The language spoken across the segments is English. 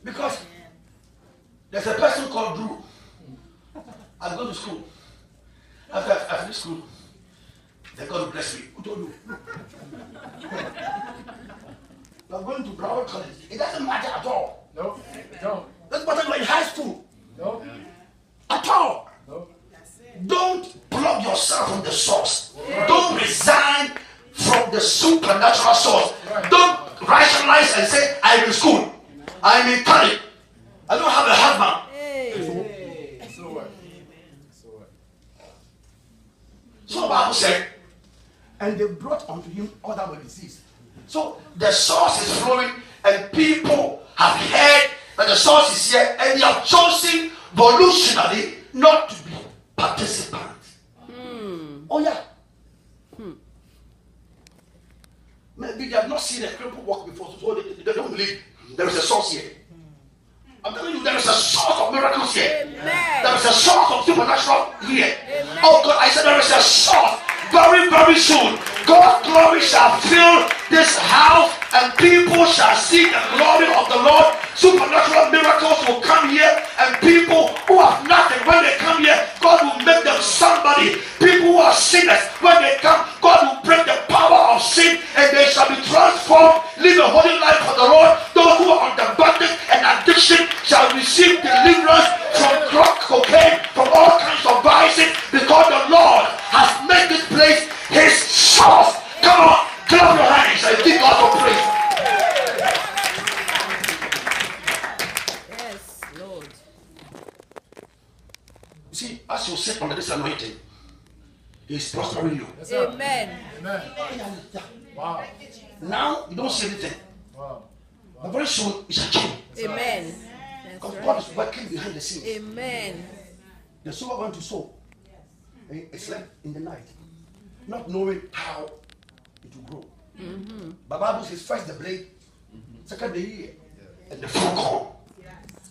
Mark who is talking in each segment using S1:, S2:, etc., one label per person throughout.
S1: Because there's a person called Drew. I go to school. After I finish school, they God will bless me. Who told you? I'm going to Broward College. It doesn't matter at all.
S2: No, don't.
S1: Doesn't matter you're in high school.
S2: No.
S1: At all.
S2: No.
S1: Don't plug yourself from the source. Don't resign from the supernatural source. Don't rationalize and say, I'm in school. I'm in college. I don't have a husband.
S2: So what? So what?
S1: So the Bible said, and they brought unto him all that were diseased. So the source is flowing, and people have heard that the source is here, and they have chosen volitionally not to be participants. Oh yeah. Maybe they have not seen a cripple walk before, so they don't believe there is a source here. I'm telling you, there is a source of miracles here.
S3: Amen.
S1: There is a source of supernatural here.
S3: Amen.
S1: Oh God, I said there is a source. Very, very soon, God's glory shall fill this house, and people shall see the glory of the Lord. Supernatural miracles will come here, and people who have nothing, when they come here, God will make them somebody. People who are sinners, when they come, God will break the power of sin, and they shall be transformed, live a holy life for the Lord. Those who are under bondage and addiction shall receive deliverance from crack cocaine, from all kinds of vices, because the Lord has made this place his source. Come on, clap your hands and give God for praise.
S3: Yes, Lord.
S1: You see, as you sit under this anointing, he's prospering you.
S2: Yes, sir.
S3: Amen.
S2: Amen. Wow.
S1: Now you don't see anything,
S2: Wow.
S1: but very soon it shall change.
S3: Amen.
S1: Because
S3: That's
S1: God
S3: right.
S1: is working behind the scenes.
S3: Amen.
S1: The sower went to sow. And he slept in the night, not knowing how it will grow. But Bible says first the blade, second the ear, and the full corn.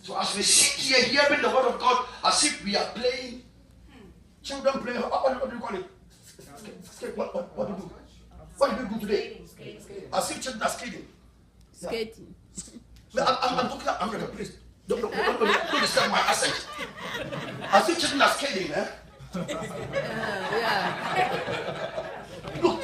S1: So as we sit here hearing the word of God, as if we are playing, children play, what do you call it? What do you do? What did you do today? As if children are skating.
S3: Skating.
S1: I'm talking about America, please. Don't disturb my accent. As if children are skating, eh?
S3: Yeah.
S1: Look,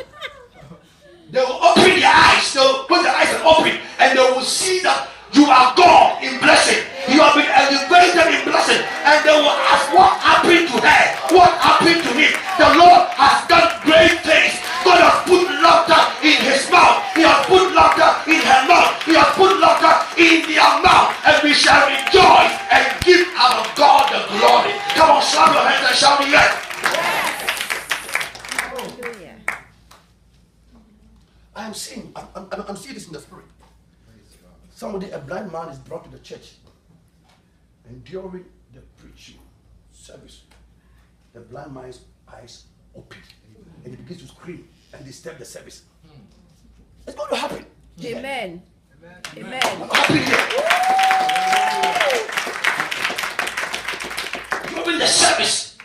S1: they will open their eyes. They'll put their eyes and open, and they will see that you are gone in blessing. You have been elevated in blessing, and they will ask, what happened to her? What happened to him? The Lord has done great things. God has put laughter in his mouth. He has put laughter in her mouth. He has put laughter in their mouth, and we shall rejoice and give our God the glory. Come on, slap your hands and shout yes.
S3: Hallelujah.
S1: I'm seeing this in the spirit. Somebody, a blind man, is brought to the church, and during the preaching service, the blind man's eyes open, and he begins to scream and disturb the service. It's going to happen.
S3: Amen. Amen.
S1: I'm happy here. During the service,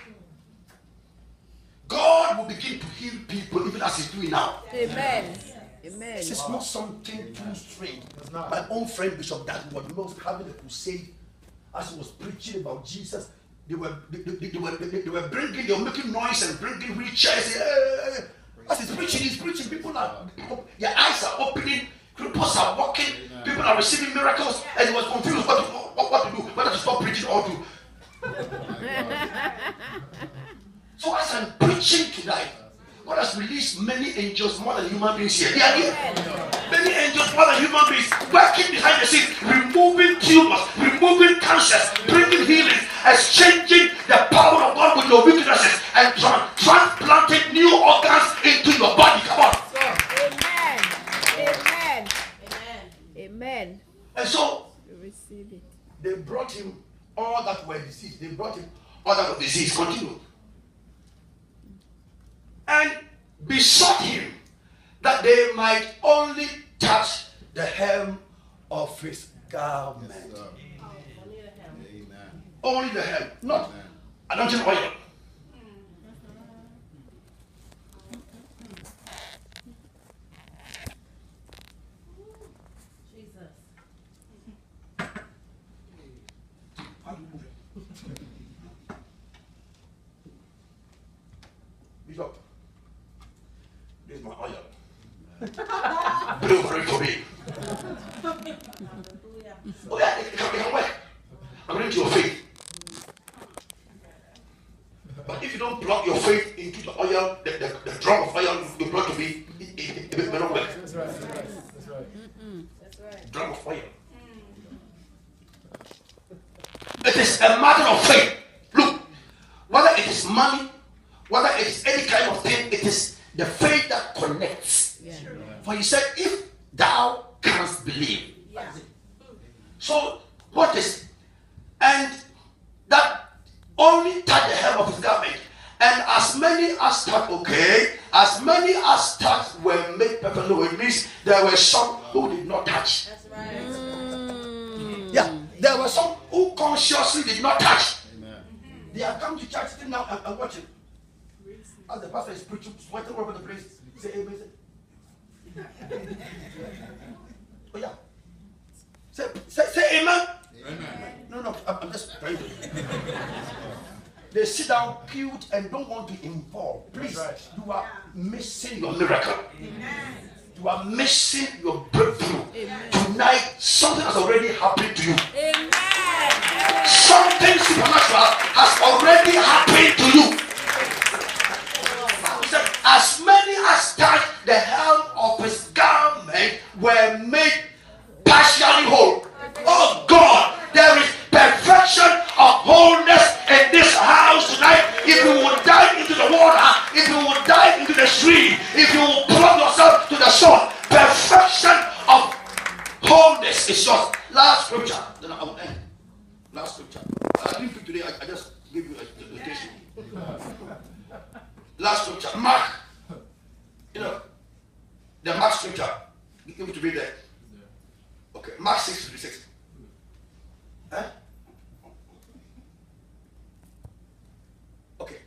S1: God will begin to heal people even as he's doing now.
S3: Amen. Amen.
S1: This is not something too strange.
S2: It's not.
S1: My own friend Bishop Dadwood was having a crusade as he was preaching about Jesus. They were making noise and bringing wheelchairs. As he's preaching, people are, their eyes are opening, cripples are walking, people are receiving miracles, and he was confused what to do, whether to stop preaching or to. So as I'm preaching tonight, God has released many angels more than human beings here. They are here. Many angels more than human beings working behind the scenes, removing tumors, removing cancers, bringing healing, exchanging the power of God with your weaknesses, and transplanting new organs into your body. Come on.
S3: Amen. Amen. Amen.
S1: And so
S3: You receive it.
S1: they brought him all that were diseased. They brought him all that were diseased. Continue. And besought him that they might only touch the hem of his garment.
S2: Amen.
S1: Only the hem, not anointing oil. Oh yeah, it can work according to your faith. But if you don't plug your faith into the oil, the drum of oil you plug to be, it may not work.
S2: That's right. That's right.
S1: Drum of oil. It is a matter of faith. Look, whether it is money, whether it is any kind of thing, it is the faith that connects.
S3: Yeah.
S1: For he said, if thou canst believe. So, what is, and that only touched the hem of his garment. And as many as touched, as many as touched were made perfect. No, it means there were some who did not touch.
S4: That's right.
S1: Yeah, there were some who consciously did not touch. Amen. They have come to church still now and watching. As the pastor is preaching, sweating all over the place, say amen. Oh yeah. Say amen. Amen. No, I'm just trying to. They sit down, cute, and don't want to involve. Please, you are missing your miracle. Amen. You are missing your breakthrough. Amen. Tonight, something has already happened to you.
S3: Amen.
S1: Something supernatural has already happened to you. As many as touched the hem of his garment were made partially whole. Oh God, there is perfection of wholeness in this house tonight. If you will dive into the water, if you will dive into the stream, if you will plug yourself to the shore, perfection of wholeness is yours. Last scripture, then I will end. Last scripture. I didn't pick today, I just give you a notation. Last scripture, Mark. You know, the Mark scripture. Give it to me there. Okay, Mark 6:56. Huh? Okay.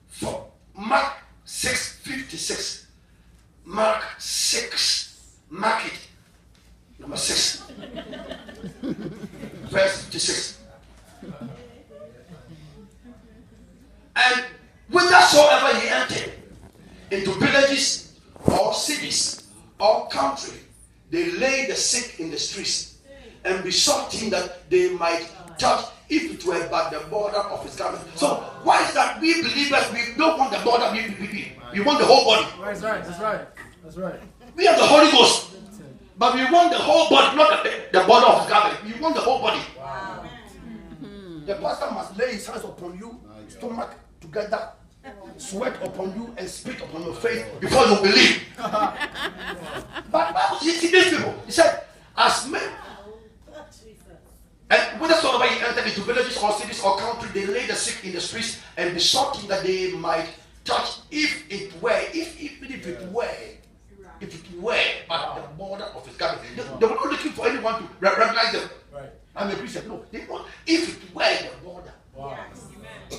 S1: For Mark 6:56. Mark 6. Mark it. Number 6. Verse 56. And whithersoever he entered, into villages or cities or country, they laid the sick in the streets and besought him that they might touch, if it were but the border of his garment. So why is that we believers, we don't want the border, we want the whole body.
S2: That's right.
S1: We have the Holy Ghost, but we want the whole body, not the border of his garment. We want the whole body.
S4: Wow.
S1: The pastor must lay his hands upon you, stomach together, sweat upon you, and spit upon your face before you believe. But you see these people, he said, as men, and whithersoever he entered into villages or cities or country, they laid the sick in the streets and besought him that they might touch, if it were, but the border of his garment. They were not looking for anyone to recognize them.
S2: Right.
S1: I'm a Christian. No, they want, if it were the border.
S2: Wow.
S4: Yes.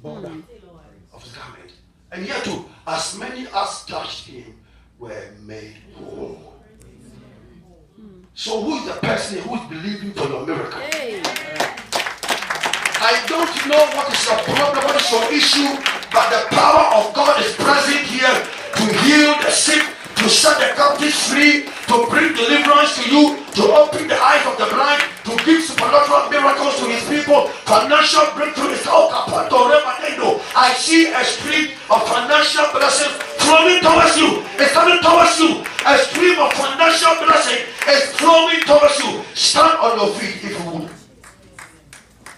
S1: Border of his garment. And yet too, as many as touched him were made whole. So who is the person who is believing for your miracle?
S3: Hey.
S1: I don't know what is your problem, what is your issue, but the power of God is present here to heal the sick, to set the captives free, to bring deliverance to you, to open the eyes of the blind, to give supernatural miracles to his people. Financial breakthrough is I see a stream of financial blessings flowing towards you. It's coming towards you. A stream of financial blessing is flowing towards you. Stand on your feet if you would.